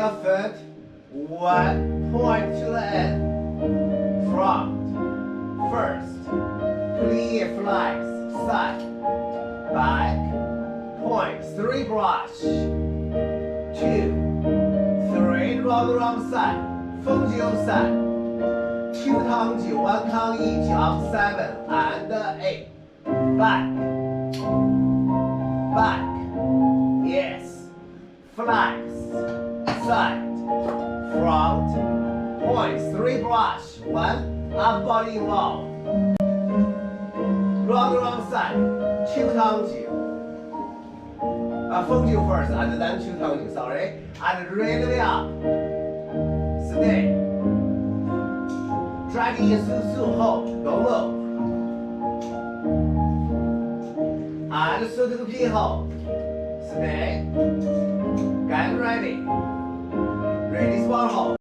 your foot, 1 point to the end. Front, first, plie flex, side, back, point, 3 brush, 2, 3, round around side, 风九 side, 2 tongue 9, 1 tongue each of 7 and 8, back, back, yes, flex, side, front, points, 3 brush, 1, upper body involved, round around side, 2 tongue 9, 风九 first and then 2 tongue 9, sorry, and really up, stay, drag in, su, hold, don't move, and su to the P hold, stay, get ready, ready small hold.